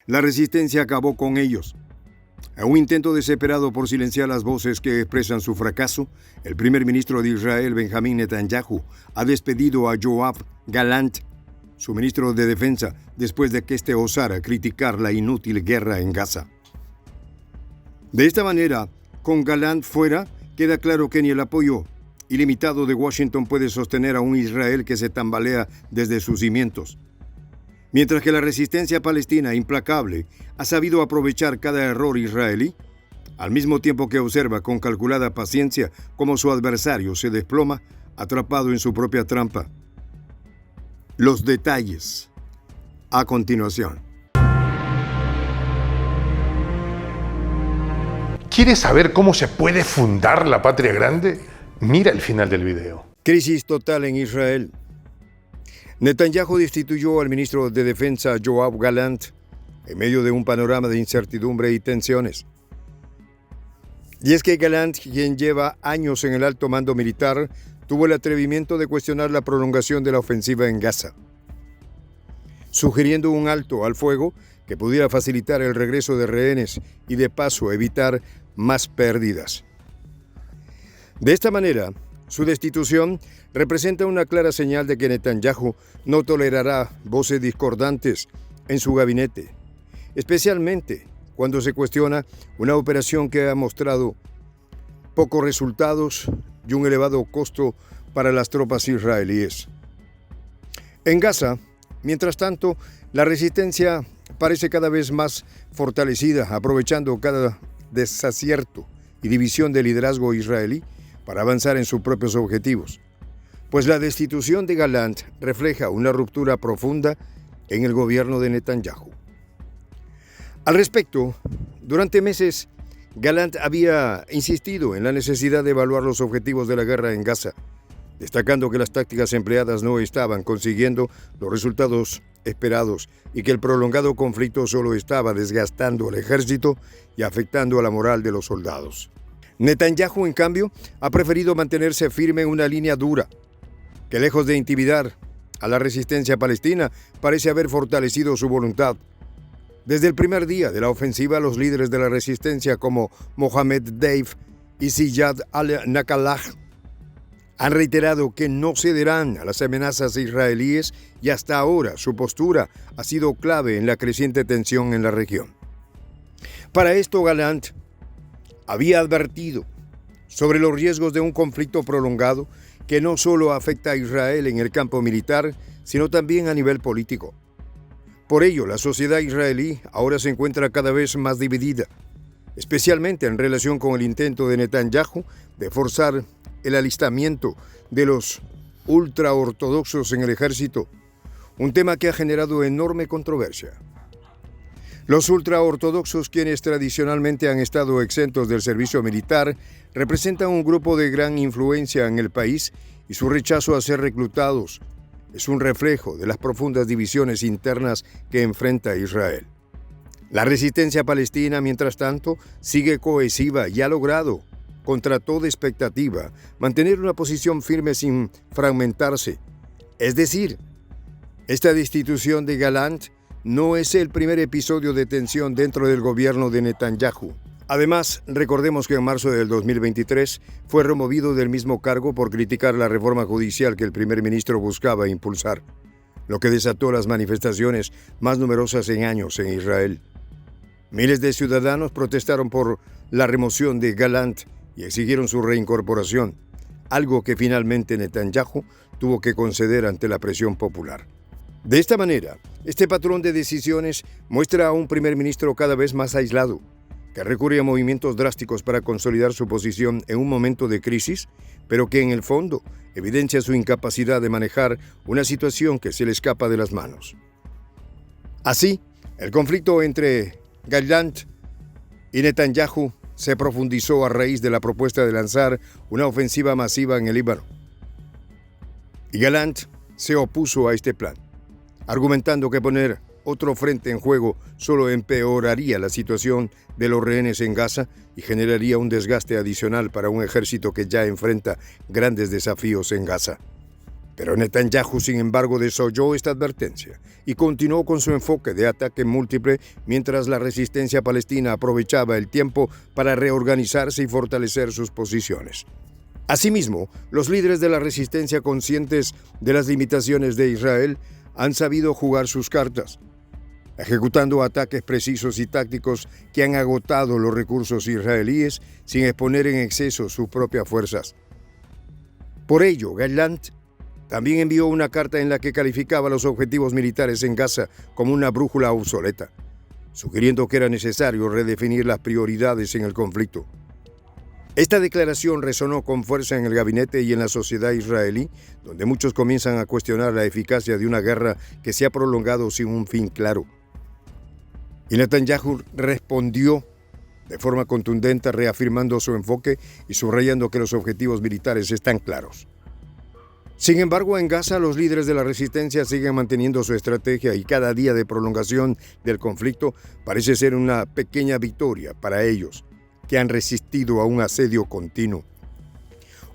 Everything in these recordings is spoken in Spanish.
la resistencia acabó con ellos. En un intento desesperado por silenciar las voces que expresan su fracaso, el primer ministro de Israel, Benjamín Netanyahu, ha despedido a Yoav Gallant, su ministro de Defensa, después de que éste osara criticar la inútil guerra en Gaza. De esta manera, con Gallant fuera, queda claro que ni el apoyo ilimitado de Washington puede sostener a un Israel que se tambalea desde sus cimientos. Mientras que la resistencia palestina, implacable, ha sabido aprovechar cada error israelí, al mismo tiempo que observa con calculada paciencia cómo su adversario se desploma, atrapado en su propia trampa. Los detalles, a continuación. ¿Quieres saber cómo se puede fundar la patria grande? Mira el final del video. Crisis total en Israel. Netanyahu destituyó al ministro de Defensa Yoav Gallant en medio de un panorama de incertidumbre y tensiones. Y es que Gallant, quien lleva años en el alto mando militar, tuvo el atrevimiento de cuestionar la prolongación de la ofensiva en Gaza, sugiriendo un alto al fuego que pudiera facilitar el regreso de rehenes y de paso evitar más pérdidas. De esta manera, su destitución representa una clara señal de que Netanyahu no tolerará voces discordantes en su gabinete, especialmente cuando se cuestiona una operación que ha mostrado pocos resultados y un elevado costo para las tropas israelíes. En Gaza, mientras tanto, la resistencia parece cada vez más fortalecida, aprovechando cada desacierto y división del liderazgo israelí para avanzar en sus propios objetivos, pues la destitución de Gallant refleja una ruptura profunda en el gobierno de Netanyahu. Al respecto, durante meses, Gallant había insistido en la necesidad de evaluar los objetivos de la guerra en Gaza, destacando que las tácticas empleadas no estaban consiguiendo los resultados esperados y que el prolongado conflicto solo estaba desgastando al ejército y afectando a la moral de los soldados. Netanyahu, en cambio, ha preferido mantenerse firme en una línea dura, que lejos de intimidar a la resistencia palestina, parece haber fortalecido su voluntad. Desde el primer día de la ofensiva, los líderes de la resistencia como Mohammed Deif y Ziad al-Naqallah han reiterado que no cederán a las amenazas israelíes y hasta ahora su postura ha sido clave en la creciente tensión en la región. Para esto, Gallant había advertido sobre los riesgos de un conflicto prolongado que no solo afecta a Israel en el campo militar, sino también a nivel político. Por ello, la sociedad israelí ahora se encuentra cada vez más dividida, especialmente en relación con el intento de Netanyahu de forzar el alistamiento de los ultraortodoxos en el ejército, un tema que ha generado enorme controversia. Los ultraortodoxos, quienes tradicionalmente han estado exentos del servicio militar, representan un grupo de gran influencia en el país y su rechazo a ser reclutados es un reflejo de las profundas divisiones internas que enfrenta Israel. La resistencia palestina, mientras tanto, sigue cohesiva y ha logrado, contra toda expectativa, mantener una posición firme sin fragmentarse. Es decir, esta destitución de Gallant no es el primer episodio de tensión dentro del gobierno de Netanyahu. Además, recordemos que en marzo del 2023 fue removido del mismo cargo por criticar la reforma judicial que el primer ministro buscaba impulsar, lo que desató las manifestaciones más numerosas en años en Israel. Miles de ciudadanos protestaron por la remoción de Gallant y exigieron su reincorporación, algo que finalmente Netanyahu tuvo que conceder ante la presión popular. De esta manera, este patrón de decisiones muestra a un primer ministro cada vez más aislado, que recurre a movimientos drásticos para consolidar su posición en un momento de crisis, pero que en el fondo evidencia su incapacidad de manejar una situación que se le escapa de las manos. Así, el conflicto entre Gallant y Netanyahu se profundizó a raíz de la propuesta de lanzar una ofensiva masiva en el Líbano. Y Gallant se opuso a este plan, argumentando que poner otro frente en juego solo empeoraría la situación de los rehenes en Gaza y generaría un desgaste adicional para un ejército que ya enfrenta grandes desafíos en Gaza. Pero Netanyahu, sin embargo, desoyó esta advertencia y continuó con su enfoque de ataque múltiple mientras la resistencia palestina aprovechaba el tiempo para reorganizarse y fortalecer sus posiciones. Asimismo, los líderes de la resistencia, conscientes de las limitaciones de Israel, han sabido jugar sus cartas, ejecutando ataques precisos y tácticos que han agotado los recursos israelíes sin exponer en exceso sus propias fuerzas. Por ello, Gallant también envió una carta en la que calificaba los objetivos militares en Gaza como una brújula obsoleta, sugiriendo que era necesario redefinir las prioridades en el conflicto. Esta declaración resonó con fuerza en el gabinete y en la sociedad israelí, donde muchos comienzan a cuestionar la eficacia de una guerra que se ha prolongado sin un fin claro. Y Netanyahu respondió de forma contundente, reafirmando su enfoque y subrayando que los objetivos militares están claros. Sin embargo, en Gaza los líderes de la resistencia siguen manteniendo su estrategia y cada día de prolongación del conflicto parece ser una pequeña victoria para ellos, que han resistido a un asedio continuo.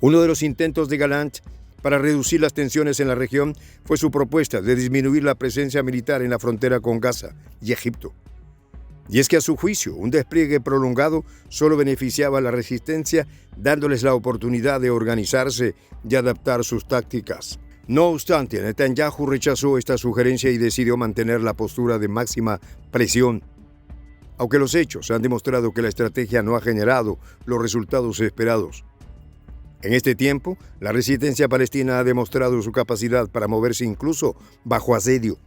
Uno de los intentos de Gallant para reducir las tensiones en la región fue su propuesta de disminuir la presencia militar en la frontera con Gaza y Egipto. Y es que a su juicio, un despliegue prolongado solo beneficiaba a la resistencia, dándoles la oportunidad de organizarse y adaptar sus tácticas. No obstante, Netanyahu rechazó esta sugerencia y decidió mantener la postura de máxima presión. Aunque los hechos han demostrado que la estrategia no ha generado los resultados esperados. En este tiempo, la resistencia palestina ha demostrado su capacidad para moverse incluso bajo asedio,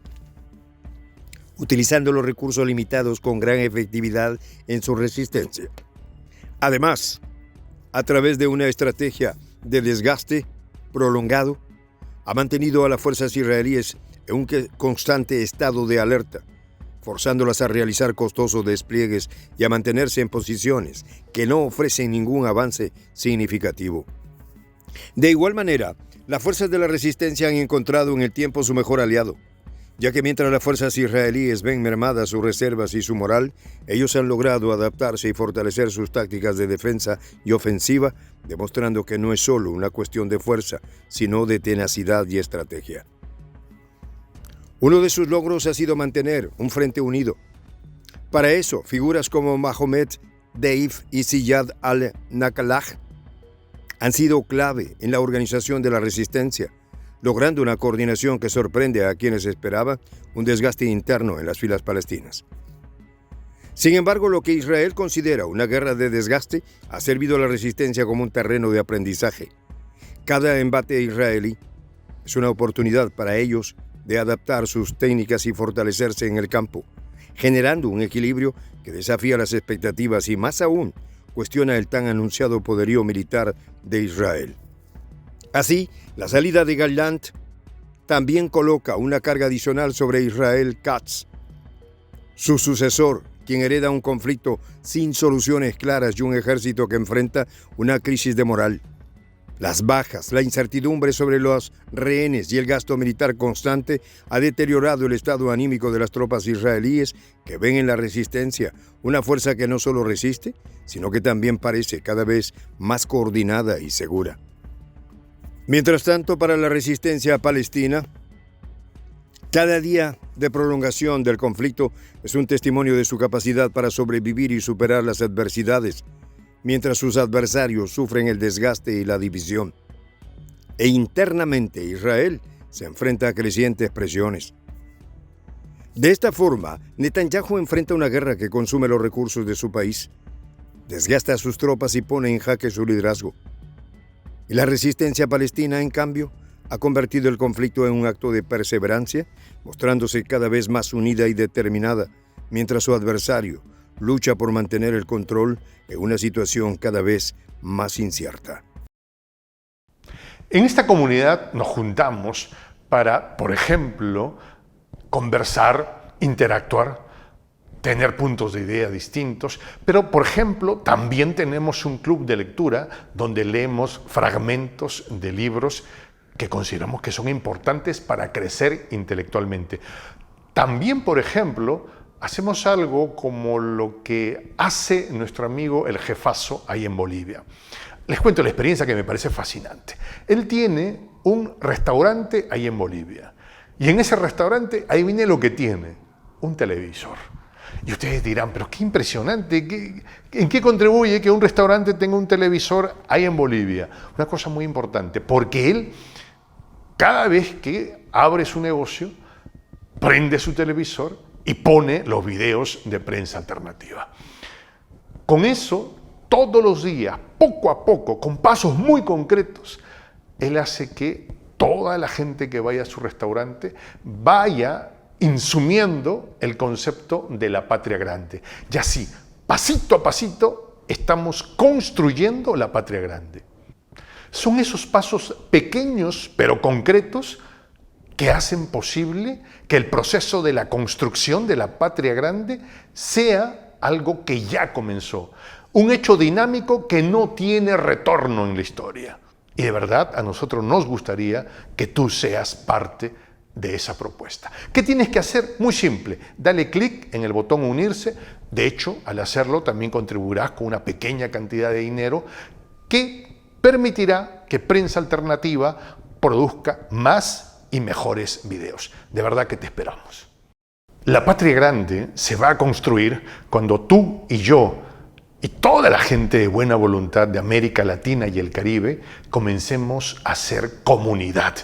utilizando los recursos limitados con gran efectividad en su resistencia. Además, a través de una estrategia de desgaste prolongado, ha mantenido a las fuerzas israelíes en un constante estado de alerta, forzándolas a realizar costosos despliegues y a mantenerse en posiciones que no ofrecen ningún avance significativo. De igual manera, las fuerzas de la resistencia han encontrado en el tiempo su mejor aliado, ya que mientras las fuerzas israelíes ven mermadas sus reservas y su moral, ellos han logrado adaptarse y fortalecer sus tácticas de defensa y ofensiva, demostrando que no es solo una cuestión de fuerza, sino de tenacidad y estrategia. Uno de sus logros ha sido mantener un frente unido. Para eso, figuras como Mohammed Deif y Ziyad al-Naqallah han sido clave en la organización de la resistencia, logrando una coordinación que sorprende a quienes esperaban un desgaste interno en las filas palestinas. Sin embargo, lo que Israel considera una guerra de desgaste ha servido a la resistencia como un terreno de aprendizaje. Cada embate israelí es una oportunidad para ellos de adaptar sus técnicas y fortalecerse en el campo, generando un equilibrio que desafía las expectativas y, más aún, cuestiona el tan anunciado poderío militar de Israel. Así, la salida de Gallant también coloca una carga adicional sobre Israel Katz, su sucesor, quien hereda un conflicto sin soluciones claras y un ejército que enfrenta una crisis de moral. Las bajas, la incertidumbre sobre los rehenes y el gasto militar constante ha deteriorado el estado anímico de las tropas israelíes, que ven en la resistencia una fuerza que no solo resiste, sino que también parece cada vez más coordinada y segura. Mientras tanto, para la resistencia palestina, cada día de prolongación del conflicto es un testimonio de su capacidad para sobrevivir y superar las adversidades, mientras sus adversarios sufren el desgaste y la división. E internamente Israel se enfrenta a crecientes presiones. De esta forma, Netanyahu enfrenta una guerra que consume los recursos de su país, desgasta a sus tropas y pone en jaque su liderazgo. Y la resistencia palestina, en cambio, ha convertido el conflicto en un acto de perseverancia, mostrándose cada vez más unida y determinada, mientras su adversario lucha por mantener el control en una situación cada vez más incierta. En esta comunidad nos juntamos para, por ejemplo, conversar, interactuar, tener puntos de idea distintos, pero, por ejemplo, también tenemos un club de lectura donde leemos fragmentos de libros que consideramos que son importantes para crecer intelectualmente. También, por ejemplo, hacemos algo como lo que hace nuestro amigo el jefazo ahí en Bolivia. Les cuento la experiencia que me parece fascinante. Él tiene un restaurante ahí en Bolivia. Y en ese restaurante, ahí viene lo que tiene, un televisor. Y ustedes dirán, pero qué impresionante, ¿en qué contribuye que un restaurante tenga un televisor ahí en Bolivia? Una cosa muy importante, porque él, cada vez que abre su negocio, prende su televisor y pone los videos de Prensa Alternativa. Con eso, todos los días, poco a poco, con pasos muy concretos, él hace que toda la gente que vaya a su restaurante vaya insumiendo el concepto de la patria grande. Y así, pasito a pasito, estamos construyendo la patria grande. Son esos pasos pequeños pero concretos que hacen posible que el proceso de la construcción de la patria grande sea algo que ya comenzó. Un hecho dinámico que no tiene retorno en la historia. Y de verdad, a nosotros nos gustaría que tú seas parte de esa propuesta. ¿Qué tienes que hacer? Muy simple. Dale clic en el botón unirse. De hecho, al hacerlo también contribuirás con una pequeña cantidad de dinero que permitirá que Prensa Alternativa produzca más y mejores videos. De verdad que te esperamos. La patria grande se va a construir cuando tú y yo y toda la gente de buena voluntad de América Latina y el Caribe comencemos a ser comunidad.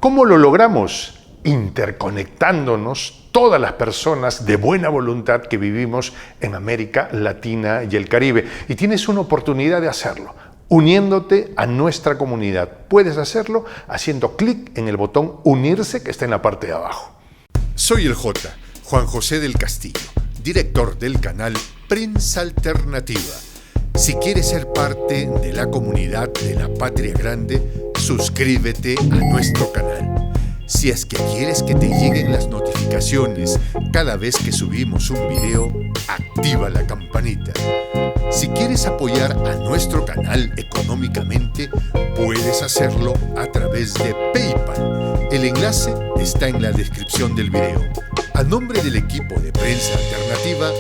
¿Cómo lo logramos? Interconectándonos todas las personas de buena voluntad que vivimos en América Latina y el Caribe. Y tienes una oportunidad de hacerlo, uniéndote a nuestra comunidad. Puedes hacerlo haciendo clic en el botón unirse que está en la parte de abajo. Soy el J, Juan José del Castillo, director del canal Prensa Alternativa. Si quieres ser parte de la comunidad de la Patria Grande, suscríbete a nuestro canal. Si es que quieres que te lleguen las notificaciones cada vez que subimos un video, activa la campanita. Si quieres apoyar a nuestro canal económicamente, puedes hacerlo a través de PayPal. El enlace está en la descripción del video. A nombre del equipo de Prensa Alternativa,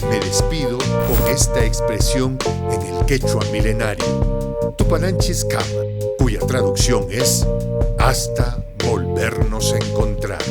me despido con esta expresión en el quechua milenario, Tupananchis Kama, cuya traducción es hasta volvernos a encontrar.